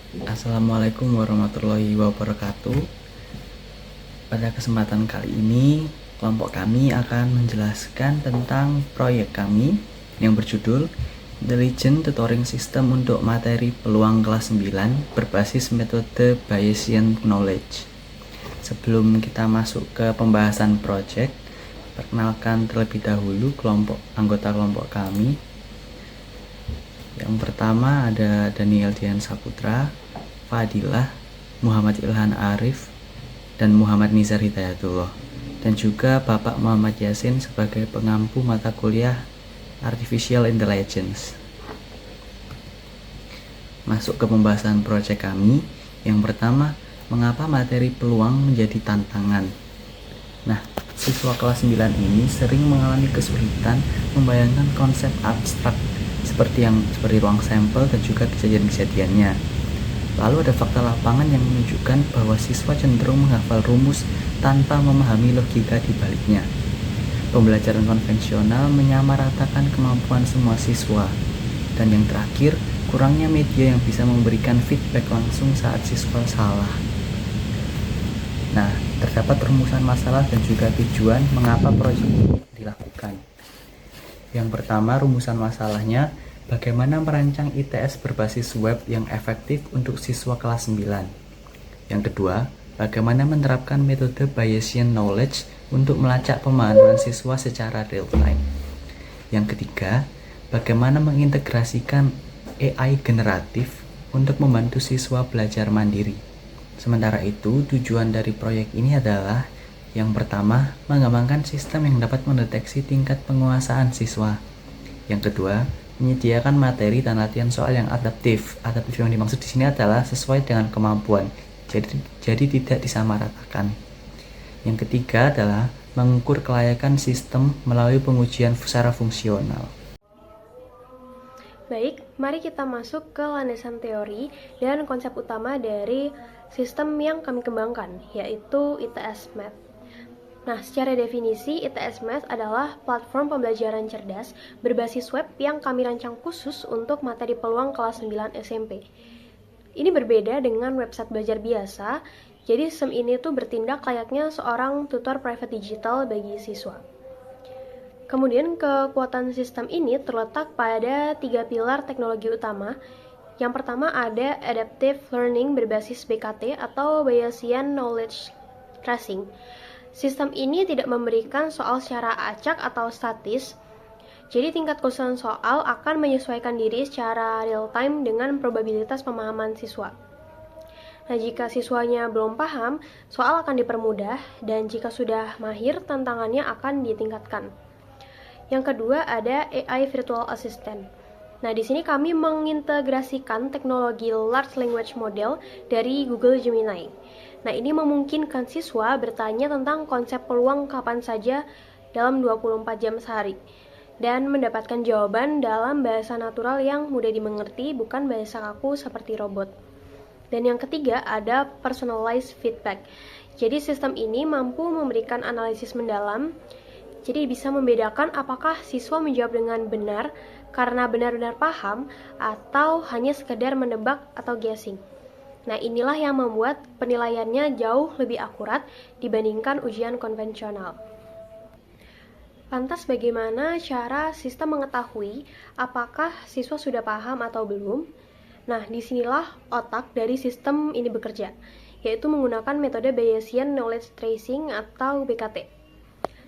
Assalamualaikum warahmatullahi wabarakatuh. Pada kesempatan kali ini, kelompok kami akan menjelaskan tentang proyek kami yang berjudul Intelligent Tutoring System untuk materi peluang kelas 9 berbasis metode Bayesian Knowledge. Sebelum kita masuk ke pembahasan proyek, perkenalkan terlebih dahulu anggota kelompok kami. Yang pertama ada Daniel Dian Saputra, Fadilah, Muhammad Ilhan Arif, dan Muhammad Nizar Hidayatullah, dan juga Bapak Muhammad Yasin sebagai pengampu mata kuliah Artificial Intelligence. Masuk ke pembahasan proyek kami. Yang pertama, mengapa materi peluang menjadi tantangan? Nah, siswa kelas 9 ini sering mengalami kesulitan membayangkan konsep abstrak seperti ruang sampel dan juga kejadian-kejadiannya. Lalu ada fakta lapangan yang menunjukkan bahwa siswa cenderung menghafal rumus tanpa memahami logika di baliknya. Pembelajaran konvensional menyamaratakan kemampuan semua siswa. Dan yang terakhir, kurangnya media yang bisa memberikan feedback langsung saat siswa salah. Nah, terdapat rumusan masalah dan juga tujuan mengapa proyek ini dilakukan. Yang pertama, rumusan masalahnya, bagaimana merancang ITS berbasis web yang efektif untuk siswa kelas 9. Yang kedua, bagaimana menerapkan metode Bayesian Knowledge untuk melacak pemahaman siswa secara real time. Yang ketiga, bagaimana mengintegrasikan AI generatif untuk membantu siswa belajar mandiri. Sementara itu, tujuan dari proyek ini adalah yang pertama, mengembangkan sistem yang dapat mendeteksi tingkat penguasaan siswa. Yang kedua, menyediakan materi dan latihan soal yang adaptif. Adaptif yang dimaksud di sini adalah sesuai dengan kemampuan, jadi tidak disamaratakan. Yang ketiga adalah mengukur kelayakan sistem melalui pengujian secara fungsional. Baik, mari kita masuk ke landasan teori dan konsep utama dari sistem yang kami kembangkan, yaitu ITS Math. Nah, secara definisi, ITS Math adalah platform pembelajaran cerdas berbasis web yang kami rancang khusus untuk materi peluang kelas 9 SMP. Ini berbeda dengan website belajar biasa, jadi sistem ini tuh bertindak layaknya seorang tutor private digital bagi siswa. Kemudian kekuatan sistem ini terletak pada 3 pilar teknologi utama. Yang pertama ada Adaptive Learning berbasis BKT atau Bayesian Knowledge Tracing. Sistem ini tidak memberikan soal secara acak atau statis, jadi tingkat kesulitan soal akan menyesuaikan diri secara real-time dengan probabilitas pemahaman siswa. Nah, jika siswanya belum paham, soal akan dipermudah, dan jika sudah mahir, tantangannya akan ditingkatkan. Yang kedua ada AI Virtual Assistant. Nah, di sini kami mengintegrasikan teknologi Large Language Model dari Google Gemini. Nah, ini memungkinkan siswa bertanya tentang konsep peluang kapan saja dalam 24 jam sehari dan mendapatkan jawaban dalam bahasa natural yang mudah dimengerti, bukan bahasa kaku seperti robot. Dan yang ketiga ada Personalized Feedback. Jadi sistem ini mampu memberikan analisis mendalam, jadi bisa membedakan apakah siswa menjawab dengan benar karena benar-benar paham atau hanya sekedar menebak atau guessing. Nah, inilah yang membuat penilaiannya jauh lebih akurat dibandingkan ujian konvensional. Lantas bagaimana cara sistem mengetahui apakah siswa sudah paham atau belum? Nah, disinilah otak dari sistem ini bekerja, yaitu menggunakan metode Bayesian Knowledge Tracing atau BKT.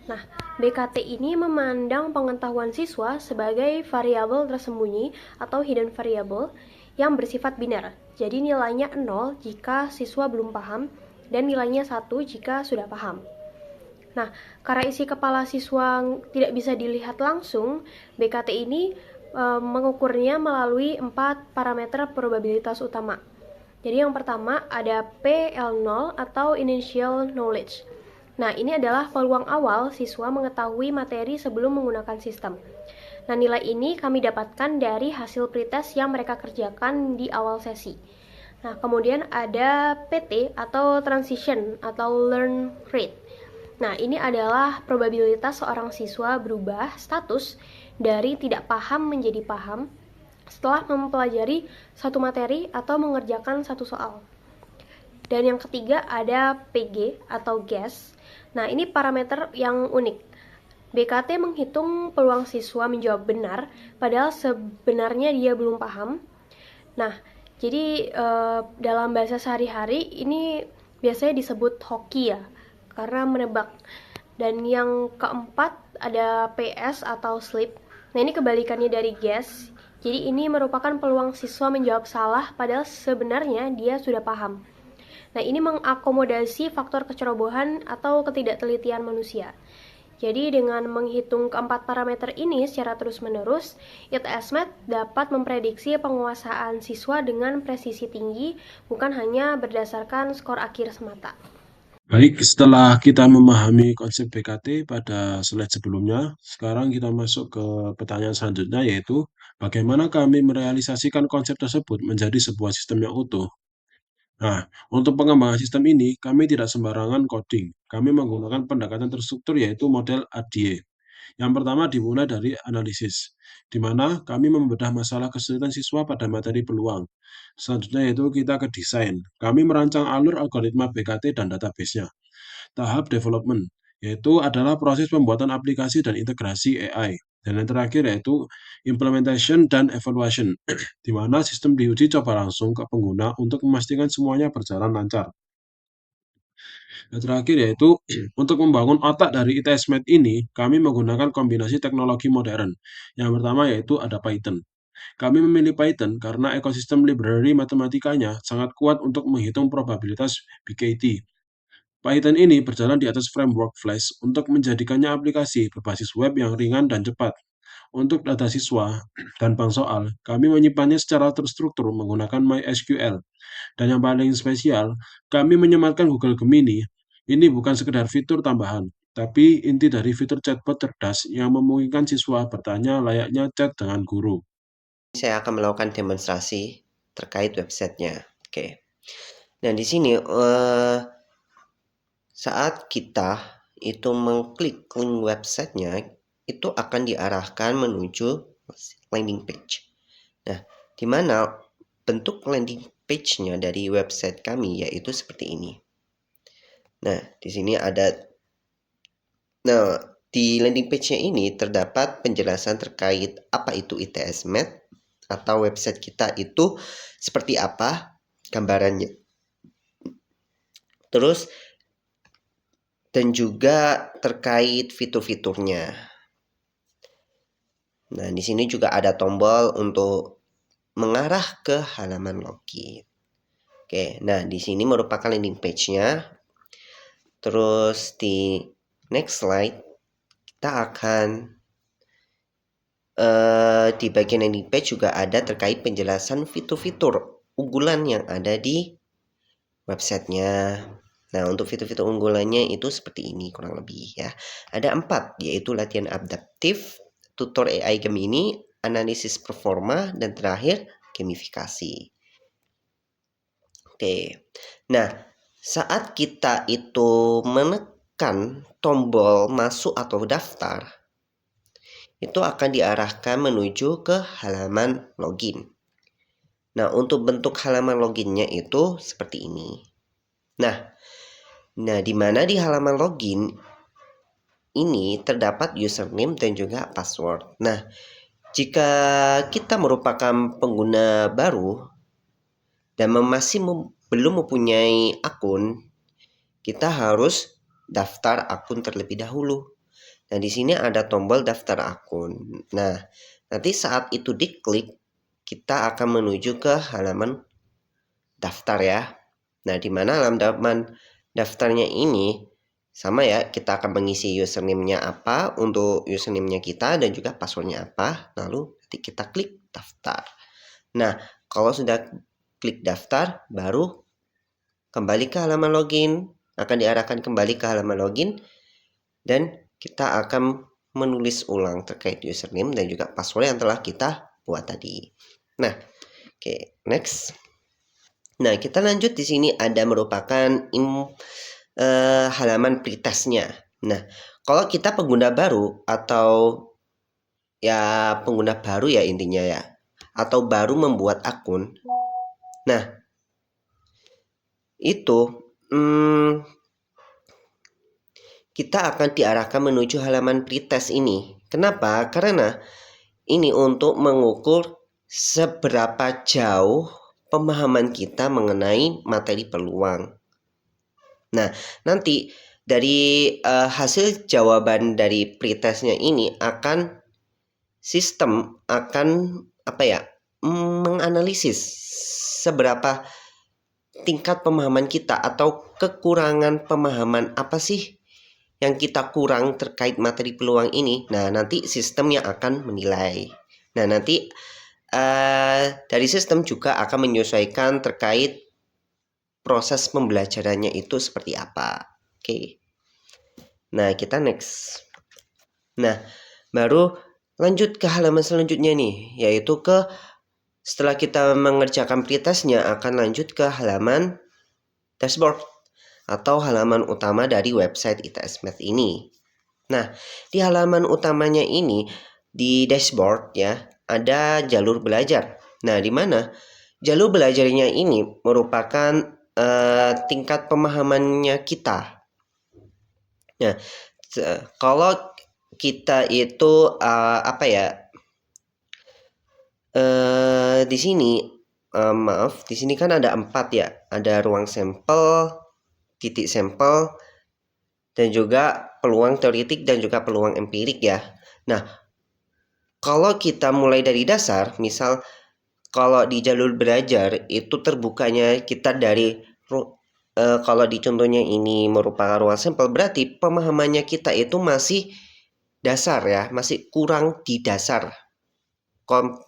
Nah, BKT ini memandang pengetahuan siswa sebagai variabel tersembunyi atau hidden variable yang bersifat binar. Jadi nilainya 0 jika siswa belum paham dan nilainya 1 jika sudah paham. Nah, karena isi kepala siswa tidak bisa dilihat langsung, BKT ini mengukurnya melalui 4 parameter probabilitas utama. Jadi yang pertama ada PL0 atau Initial Knowledge. Nah, ini adalah peluang awal siswa mengetahui materi sebelum menggunakan sistem. Nah, nilai ini kami dapatkan dari hasil pretest yang mereka kerjakan di awal sesi. Nah, kemudian ada PT atau Transition atau Learn Rate. Nah, ini adalah probabilitas seorang siswa berubah status dari tidak paham menjadi paham setelah mempelajari satu materi atau mengerjakan satu soal. Dan yang ketiga ada PG atau guess. Nah, ini parameter yang unik. BKT menghitung peluang siswa menjawab benar, padahal sebenarnya dia belum paham. Nah, jadi dalam bahasa sehari-hari ini biasanya disebut hoki ya, karena menebak. Dan yang keempat ada PS atau sleep. Nah, ini kebalikannya dari guess. Jadi ini merupakan peluang siswa menjawab salah padahal sebenarnya dia sudah paham. Nah, ini mengakomodasi faktor kecerobohan atau ketidaktelitian manusia. Jadi dengan menghitung keempat parameter ini secara terus-menerus, ITS-Math dapat memprediksi penguasaan siswa dengan presisi tinggi, bukan hanya berdasarkan skor akhir semata. Baik, setelah kita memahami konsep BKT pada slide sebelumnya, sekarang kita masuk ke pertanyaan selanjutnya, yaitu bagaimana kami merealisasikan konsep tersebut menjadi sebuah sistem yang utuh. Nah, untuk pengembangan sistem ini, kami tidak sembarangan coding. Kami menggunakan pendekatan terstruktur, yaitu model ADIE. Yang pertama dimulai dari analisis, di mana kami membedah masalah kesulitan siswa pada materi peluang. Selanjutnya yaitu kita ke desain. Kami merancang alur algoritma BKT dan database-nya. Tahap development, yaitu adalah proses pembuatan aplikasi dan integrasi AI. Dan yang terakhir yaitu implementation dan evaluation, di mana sistem diuji coba langsung ke pengguna untuk memastikan semuanya berjalan lancar. Dan terakhir yaitu untuk membangun otak dari ITS Math ini, kami menggunakan kombinasi teknologi modern. Yang pertama yaitu ada Python. Kami memilih Python karena ekosistem library matematikanya sangat kuat untuk menghitung probabilitas BKT. Python ini berjalan di atas framework Flash untuk menjadikannya aplikasi berbasis web yang ringan dan cepat. Untuk data siswa dan bank soal, kami menyimpannya secara terstruktur menggunakan MySQL. Dan yang paling spesial, kami menyematkan Google Gemini. Ini bukan sekedar fitur tambahan, tapi inti dari fitur chatbot cerdas yang memungkinkan siswa bertanya layaknya chat dengan guru. Saya akan melakukan demonstrasi terkait websitenya. Oke. Nah, di sini saat kita itu mengklik link websitenya, itu akan diarahkan menuju landing page. Nah, di mana bentuk landing page-nya dari website kami yaitu seperti ini. Nah, di sini ada. Nah, di landing page-nya ini terdapat penjelasan terkait apa itu ITS Math atau website kita itu seperti apa gambarannya. Terus dan juga terkait fitur-fiturnya. Nah, di sini juga ada tombol untuk mengarah ke halaman login. Oke, nah di sini merupakan landing page-nya. Terus di next slide kita akan di bagian landing page juga ada terkait penjelasan fitur-fitur unggulan yang ada di websitenya. Nah, untuk fitur-fitur unggulannya itu seperti ini kurang lebih ya. Ada 4, yaitu latihan adaptif, tutor AI Gemini, analisis performa, dan terakhir gamifikasi. Oke. Nah, saat kita itu menekan tombol masuk atau daftar, itu akan diarahkan menuju ke halaman login. Nah, untuk bentuk halaman loginnya itu seperti ini. Nah, di mana di halaman login ini terdapat username dan juga password. Nah, jika kita merupakan pengguna baru dan masih belum mempunyai akun, kita harus daftar akun terlebih dahulu. Nah, di sini ada tombol daftar akun. Nah, nanti saat itu diklik, kita akan menuju ke halaman daftar ya. Nah, di mana halaman daftarnya ini sama ya, kita akan mengisi username-nya apa untuk username-nya kita dan juga password-nya apa. Lalu nanti kita klik daftar. Nah, kalau sudah klik daftar, baru kembali ke halaman login. Akan diarahkan kembali ke halaman login dan kita akan menulis ulang terkait username dan juga password yang telah kita buat tadi. Nah, oke, next. Nah, kita lanjut di sini ada merupakan halaman pretestnya. Nah, kalau kita pengguna baru atau ya pengguna baru ya intinya ya, atau baru membuat akun, nah itu kita akan diarahkan menuju halaman pretest ini. Kenapa? Karena ini untuk mengukur seberapa jauh pemahaman kita mengenai materi peluang. Nah, nanti dari hasil jawaban dari pretestnya ini sistem akan menganalisis seberapa tingkat pemahaman kita atau kekurangan pemahaman apa sih yang kita kurang terkait materi peluang ini. Nah, nanti sistem yang akan menilai. Nah, nanti dari sistem juga akan menyesuaikan terkait proses pembelajarannya itu seperti apa. Oke. Nah, kita next. Nah, baru lanjut ke halaman selanjutnya nih, yaitu setelah kita mengerjakan pretestnya akan lanjut ke halaman dashboard atau halaman utama dari website ITS Math ini. Nah, di halaman utamanya ini di dashboard ya ada jalur belajar. Nah, di mana jalur belajarnya ini merupakan tingkat pemahamannya kita. Nah, kalau kita itu di sini di sini kan ada 4 ya, ada ruang sampel, titik sampel, dan juga peluang teoritik dan juga peluang empirik ya. Nah, kalau kita mulai dari dasar, misal kalau di jalur belajar itu terbukanya kita dari kalau di contohnya ini merupakan ruang sampel, berarti pemahamannya kita itu masih dasar ya, masih kurang di dasar.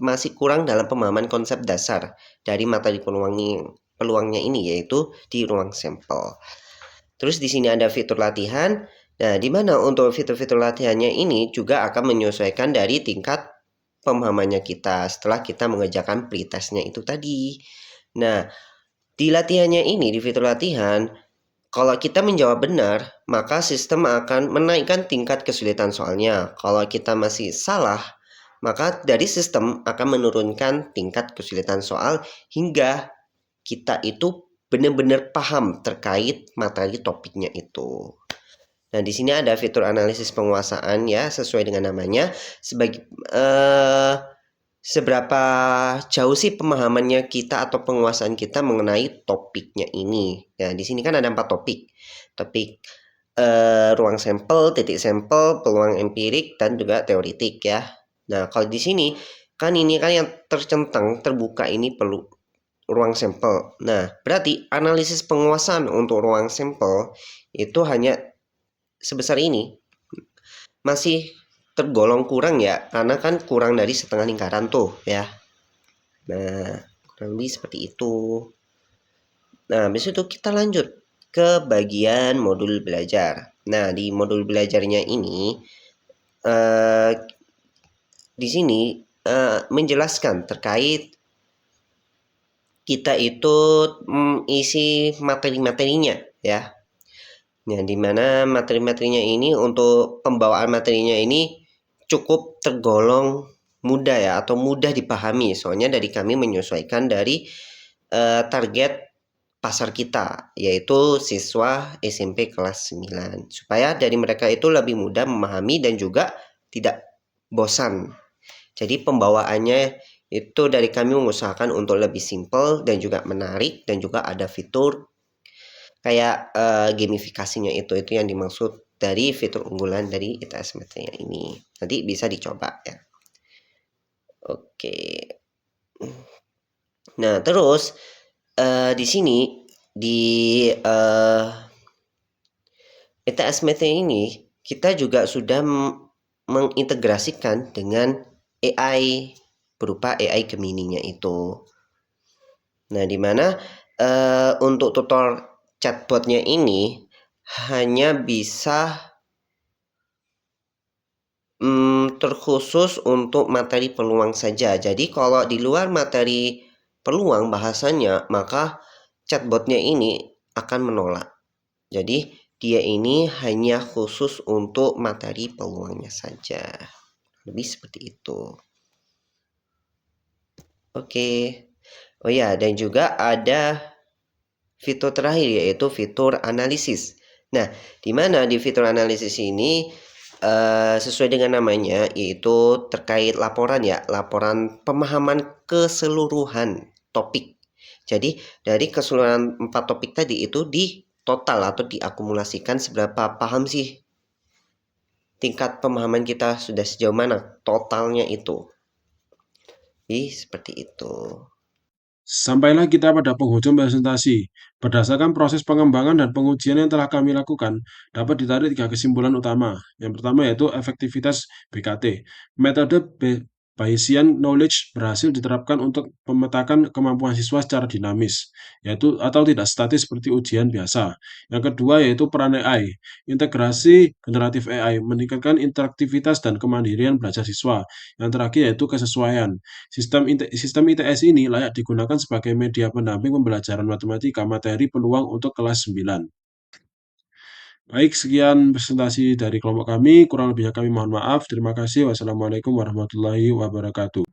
Masih kurang dalam pemahaman konsep dasar dari materi peluangnya ini, yaitu di ruang sampel. Terus di sini ada fitur latihan. Nah, di mana untuk fitur-fitur latihannya ini juga akan menyesuaikan dari tingkat pemahamannya kita setelah kita mengerjakan pretestnya itu tadi. Nah, di latihannya ini, di fitur latihan, kalau kita menjawab benar, maka sistem akan menaikkan tingkat kesulitan soalnya. Kalau kita masih salah, maka dari sistem akan menurunkan tingkat kesulitan soal hingga kita itu benar-benar paham terkait materi topiknya itu. Nah, di sini ada fitur analisis penguasaan ya, sesuai dengan namanya. Seberapa jauh sih pemahamannya kita atau penguasaan kita mengenai topiknya ini. Nah, di sini kan ada 4 topik. Topik ruang sampel, titik sampel, peluang empirik, dan juga teoritik ya. Nah, kalau di sini kan ini kan yang tercentang terbuka ini perlu ruang sampel. Nah, berarti analisis penguasaan untuk ruang sampel itu hanya sebesar ini. Masih tergolong kurang ya, karena kan kurang dari setengah lingkaran tuh ya. Nah, kurang lebih seperti itu. Nah, habis itu kita lanjut ke bagian modul belajar. Nah, di modul belajarnya ini di sini menjelaskan terkait kita itu isi materi-materinya ya. Nah, di mana materi-materinya ini untuk pembawaan materinya ini cukup tergolong mudah ya, atau mudah dipahami. Soalnya dari kami menyesuaikan dari target pasar kita, yaitu siswa SMP kelas 9. Supaya dari mereka itu lebih mudah memahami dan juga tidak bosan. Jadi pembawaannya itu dari kami mengusahakan untuk lebih simpel dan juga menarik, dan juga ada fitur kayak gamifikasinya itu yang dimaksud dari fitur unggulan dari ITS Math ini. Nanti bisa dicoba ya. Oke. Nah, terus di sini di ITS Math ini kita juga sudah mengintegrasikan dengan AI berupa AI Gemini-nya itu. Nah, di mana untuk tutor chatbotnya ini hanya bisa terkhusus untuk materi peluang saja. Jadi kalau di luar materi peluang bahasanya, maka chatbotnya ini akan menolak. Jadi dia ini hanya khusus untuk materi peluangnya saja. Lebih seperti itu. Oke. Oh ya, dan juga ada fitur terakhir yaitu fitur analisis. Nah, di mana di fitur analisis ini sesuai dengan namanya yaitu terkait laporan ya, laporan pemahaman keseluruhan topik. Jadi dari keseluruhan 4 topik tadi itu di total atau diakumulasikan seberapa paham sih tingkat pemahaman kita sudah sejauh mana totalnya itu. Jadi seperti itu. Sampailah kita pada penghujung presentasi. Berdasarkan proses pengembangan dan pengujian yang telah kami lakukan, dapat ditarik 3 kesimpulan utama. Yang pertama yaitu efektivitas BKT. Metode Bayesian Knowledge berhasil diterapkan untuk memetakan kemampuan siswa secara dinamis, yaitu atau tidak statis seperti ujian biasa. Yang kedua yaitu peran AI. Integrasi generatif AI meningkatkan interaktivitas dan kemandirian belajar siswa. Yang terakhir yaitu kesesuaian. Sistem ITS ini layak digunakan sebagai media pendamping pembelajaran matematika materi peluang untuk kelas 9. Baik, sekian presentasi dari kelompok kami. Kurang lebihnya kami mohon maaf. Terima kasih. Wassalamualaikum warahmatullahi wabarakatuh.